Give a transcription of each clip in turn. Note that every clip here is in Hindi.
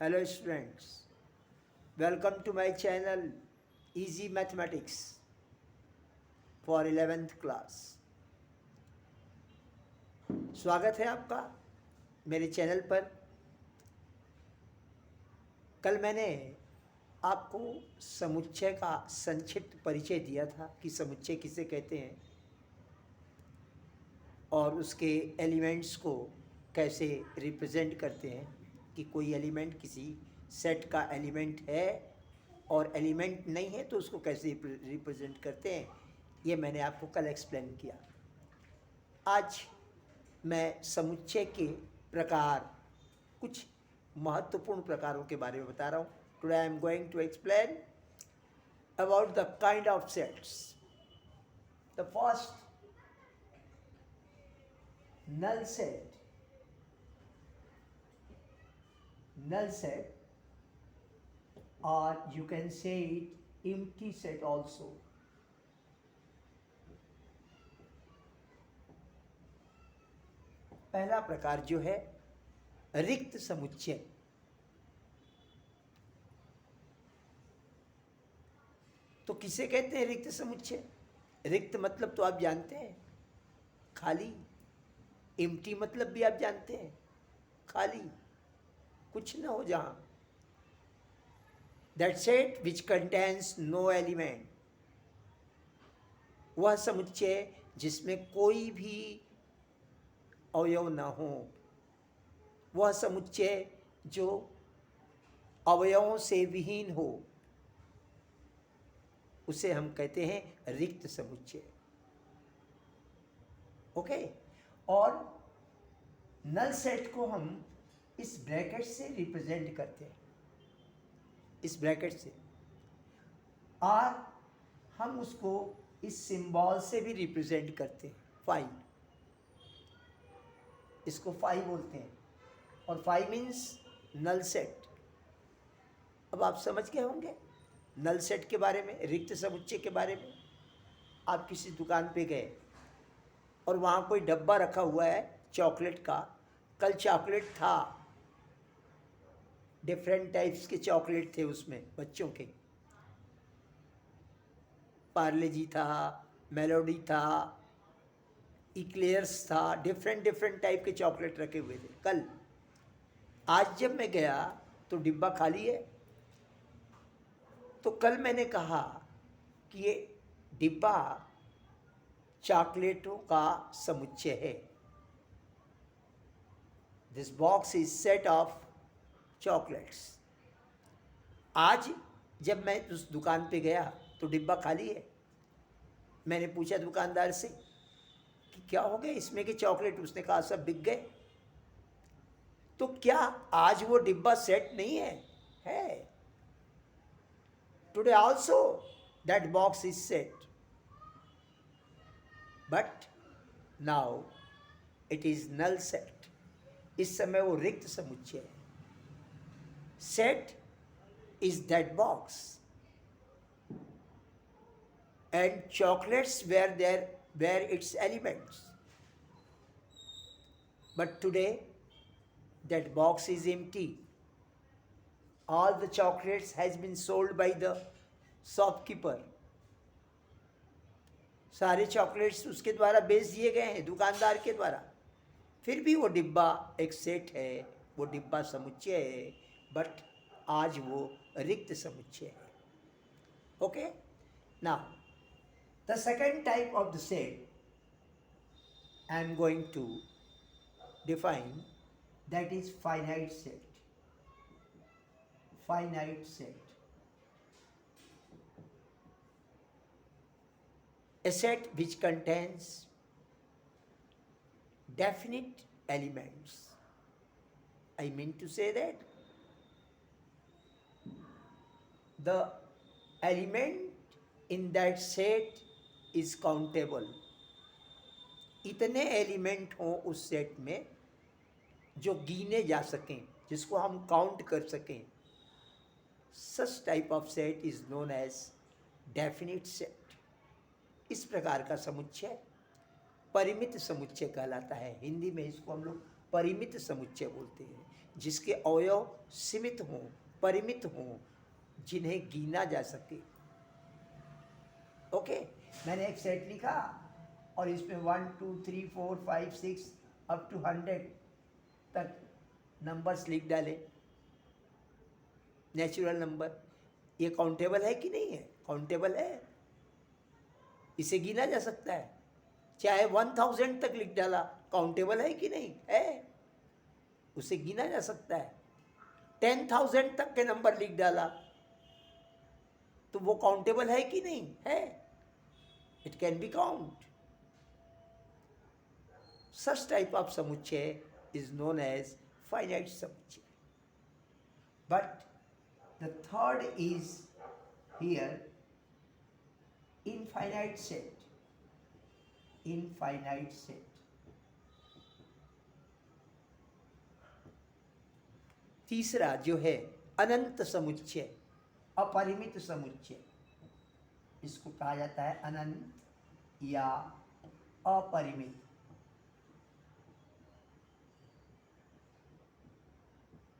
Hello students, welcome to my channel Easy Mathematics for 11th class. स्वागत है आपका मेरे चैनल पर। कल मैंने आपको समुच्चय का संक्षिप्त परिचय दिया था कि समुच्चय किसे कहते हैं और उसके एलिमेंट्स को कैसे रिप्रेजेंट करते हैं, कि कोई एलिमेंट किसी सेट का एलिमेंट है और एलिमेंट नहीं है तो उसको कैसे रिप्रेजेंट करते हैं, ये मैंने आपको कल एक्सप्लेन किया। आज मैं समुच्चय के प्रकार, कुछ महत्वपूर्ण प्रकारों के बारे में बता रहा हूँ। Today I am going to explain about the kind of sets. The first, null set. Null set, or you can say it empty set also. पहला प्रकार जो है रिक्त समुच्चय। तो किसे कहते हैं रिक्त समुच्चय? रिक्त मतलब तो आप जानते हैं, खाली। एम्प्टी मतलब भी आप जानते हैं, खाली, कुछ न हो जहां। That set which contains no element, वह समुच्चय जिसमें कोई भी अवयव न हो, वह समुच्चय जो अवयवों से विहीन हो, उसे हम कहते हैं रिक्त समुच्चय। ओके। और नल सेट को हम इस ब्रैकेट से रिप्रेजेंट करते हैं, इस ब्रैकेट से, और हम उसको इस सिंबल से भी रिप्रेजेंट करते हैं, फाई। इसको फाई बोलते हैं, और फाई मीन्स नल सेट। अब आप समझ गए होंगे नल सेट के बारे में, रिक्त समुच्चय के बारे में। आप किसी दुकान पे गए और वहाँ कोई डब्बा रखा हुआ है चॉकलेट का। कल चॉकलेट था, डिफरेंट टाइप्स के चॉकलेट थे उसमें, बच्चों के। पार्ले जी था, मेलोडी था, इक्लेयर्स था, डिफरेंट डिफरेंट टाइप के चॉकलेट रखे हुए थे कल। आज जब मैं गया तो डिब्बा खाली है। तो कल मैंने कहा कि ये डिब्बा चॉकलेटों का समुच्चय है। This box is set of chocolates. आज जब मैं उस दुकान पे गया तो डिब्बा खाली है। मैंने पूछा दुकानदार से कि क्या हो गया इसमें के चॉकलेट? उसने कहा सब बिक गए। तो क्या आज वो डिब्बा सेट नहीं है? है। Today also that box is set, but now it is null set. इस समय वो रिक्त समुच्चय है। Set is that box, and chocolates were its elements. But today that box is empty. All the chocolates has been sold by the shopkeeper. सारे चॉकलेट्स उसके द्वारा बेच दिए गए हैं, दुकानदार के द्वारा। फिर भी वो डिब्बा एक सेट है, वो डिब्बा समुच्चय है, बट आज वो रिक्त समुच्चय है। Okay. Now the second type of the set I am going to define, that is finite set. Finite set. A set which contains definite elements. I mean to say that the element in that set is countable. इतने एलिमेंट हों उस सेट में जो गिने जा सकें, जिसको हम काउंट कर सकें। Such type of set is known as definite set. इस प्रकार का समुच्चय परिमित समुच्चय कहलाता है। हिंदी में इसको हम लोग परिमित समुच्चय बोलते हैं। जिसके अवयव सीमित हों, परिमित हों, जिन्हें गिना जा सके। ओके, मैंने एक सेट लिखा और इसमें 1 2 3 4 5 6 अप टू 100 तक नंबर्स लिख डाले, नेचुरल नंबर। ये काउंटेबल है कि नहीं है? काउंटेबल है, इसे गिना जा सकता है। चाहे 1000 तक लिख डाला, काउंटेबल है कि नहीं है? उसे गिना जा सकता है। 10,000 तक के नंबर लिख डाला तो वो काउंटेबल है कि नहीं है? It can be count. Such type of समुच्चय इज नोन एज फाइनाइट समुच्चय। But the third is here infinite set. Infinite set. तीसरा जो है अनंत समुच्चय, अपरिमित समुच्चय, इसको कहा जाता है अनंत या अपरिमित।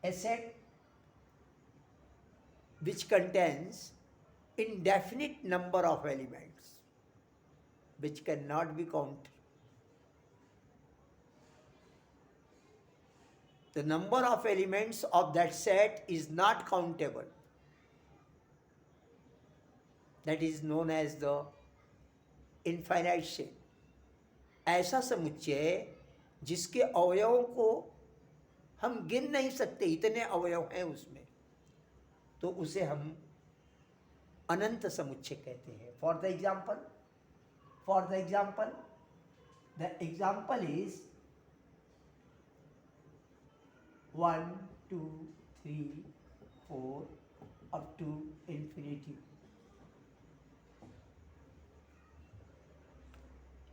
A set which contains indefinite number of elements which cannot be counted. The number of elements of that set is not countable. That is known as the infinite set. ऐसा समुच्चय जिसके अवयवों को हम गिन नहीं सकते, इतने अवयव हैं उसमें, तो उसे हम अनंत समुच्चय कहते हैं। For the example the example is 1 2 3 4 up to infinity.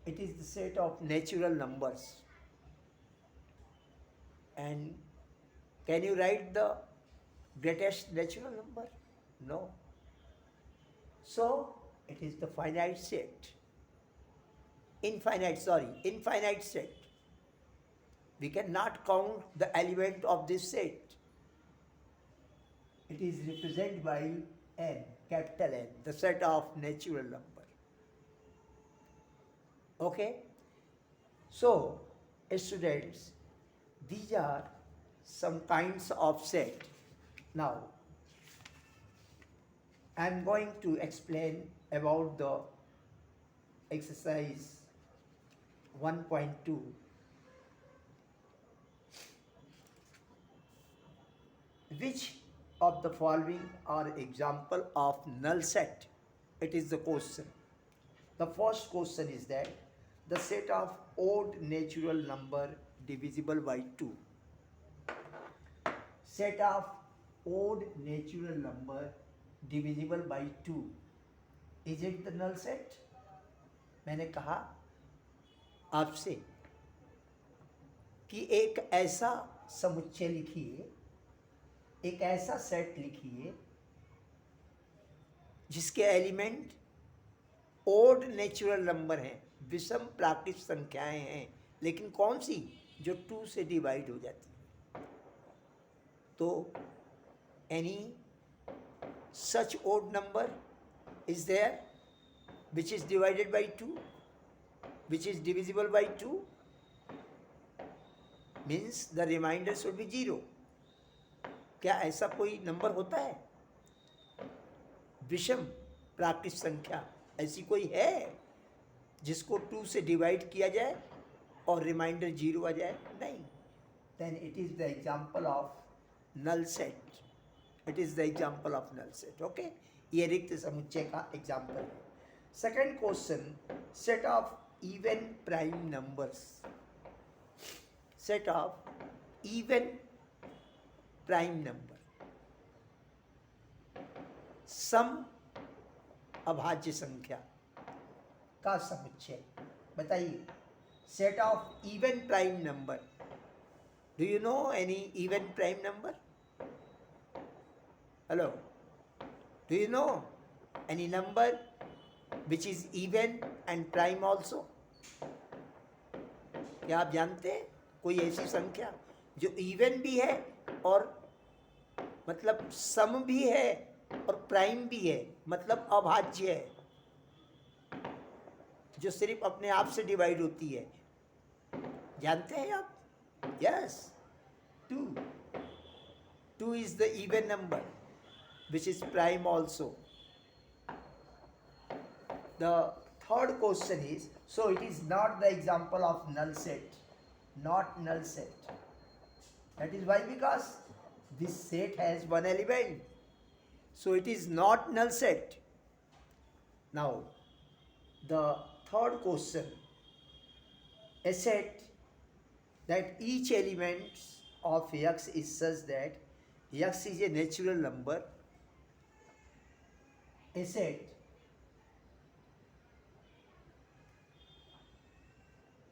It is the set of natural numbers. And can you write the greatest natural number? No. So it is the finite set. Infinite set. We cannot count the element of this set. It is represented by n, capital N, the set of natural number. Okay? So, students, these are some kinds of set. Now, I am going to explain about the exercise 1.2. Which of the following are example of null set? It is the question. The first question is that the set of odd natural number divisible by 2. Set of odd natural number divisible by 2. Is it the null set? मैंने कहा आपसे कि एक ऐसा समुच्चय लिखिए, एक ऐसा सेट लिखिए जिसके एलिमेंट ओड नेचुरल नंबर हैं, विषम प्राकृत संख्याएं हैं, लेकिन कौन सी? जो 2 से डिवाइड हो जाती है। तो any such odd number is there which is divided by 2, which is divisible by 2, means the remainder should be 0. क्या ऐसा कोई नंबर होता है? विषम प्राकृत संख्या ऐसी कोई है जिसको 2 से डिवाइड किया जाए और रिमाइंडर 0 आ जाए? नहीं। Then it is the example of null set. It is the example of null set. Okay? ये रिक्त समुच्चय का एग्जाम्पल है। Second question, set of even prime numbers. Set of even prime number. सम अभाज्य संख्या का समुच्चय। बताइए, set of even prime number. Do you know any even prime number? Hello? Do you know any number which is even and prime also? क्या आप जानते हैं कोई ऐसी संख्या जो इवन भी है और मतलब सम भी है और प्राइम भी है, मतलब अभाज्य है, जो सिर्फ अपने आप से डिवाइड होती है। जानते हैं आप? Yes, 2. 2 is the even number which is prime also. The third question is, so it is not the example of null set, not null set. That is why, because this set has one element, so it is not null set. Now the third question, a set that each element of x is such that x is a natural number. A set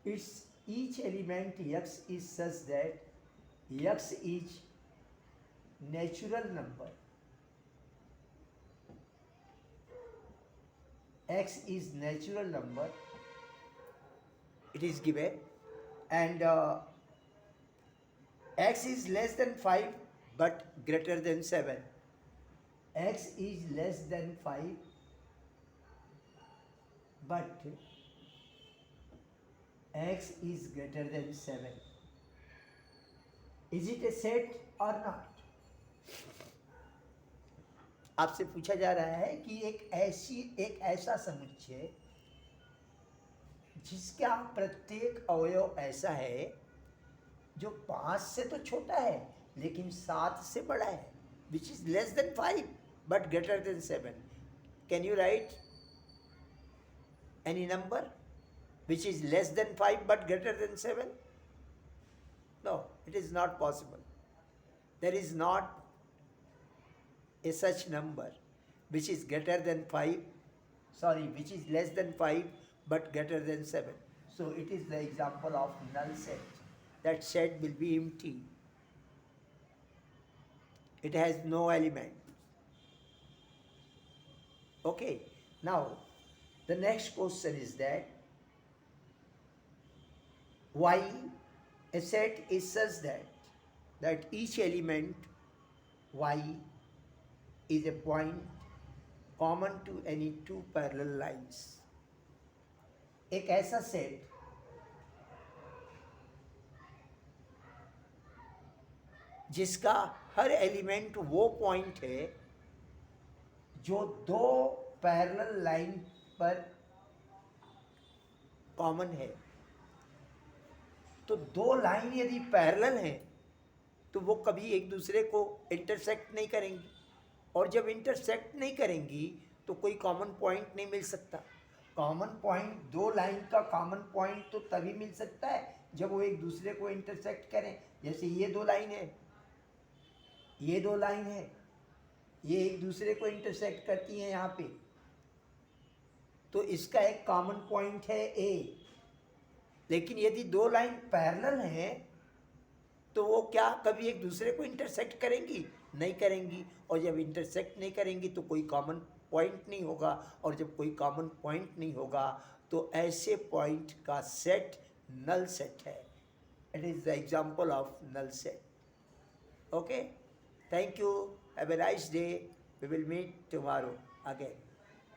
its each element x is such that x is natural number. X is natural number. It is given, and x is less than 5 but greater than 7. X is less than 5 but x is greater than 7. Is it a set or not? आपसे पूछा जा रहा है कि एक ऐसा समुच्चय जिसका प्रत्येक अवयव ऐसा है जो 5 से तो छोटा है लेकिन 7 से बड़ा है, which is less than 5 but greater than 7. Can you write any number which is less than 5 but greater than 7? No, it is not possible. There is not a such number which is greater than 5, which is less than 5 but greater than 7. So it is the example of null set. That set will be empty. It has no element. Okay, now the next question is that why a set is such that each element y is a point common to any two parallel lines. एक ऐसा सेट जिसका हर एलिमेंट वो पॉइंट है जो दो पैरेलल लाइन पर कॉमन है। तो दो लाइन यदि पैरेलल हैं तो वो कभी एक दूसरे को इंटरसेक्ट नहीं करेंगी, और जब इंटरसेक्ट नहीं करेंगी तो कोई कॉमन पॉइंट नहीं मिल सकता। कॉमन पॉइंट, दो लाइन का कॉमन पॉइंट तो तभी मिल सकता है जब वो एक दूसरे को इंटरसेक्ट करें। जैसे ये दो लाइन है, ये दो लाइन है, ये एक दूसरे को इंटरसेक्ट करती हैं यहाँ पे, तो इसका एक कॉमन पॉइंट है ए। लेकिन यदि दो लाइन पैरेलल हैं तो वो क्या कभी एक दूसरे को इंटरसेक्ट करेंगी? नहीं करेंगी। और जब इंटरसेक्ट नहीं करेंगी तो कोई कॉमन पॉइंट नहीं होगा, और जब कोई कॉमन पॉइंट नहीं होगा तो ऐसे पॉइंट का सेट नल सेट है। It is the example of null set. Okay, thank you, have a nice day. We will meet tomorrow again.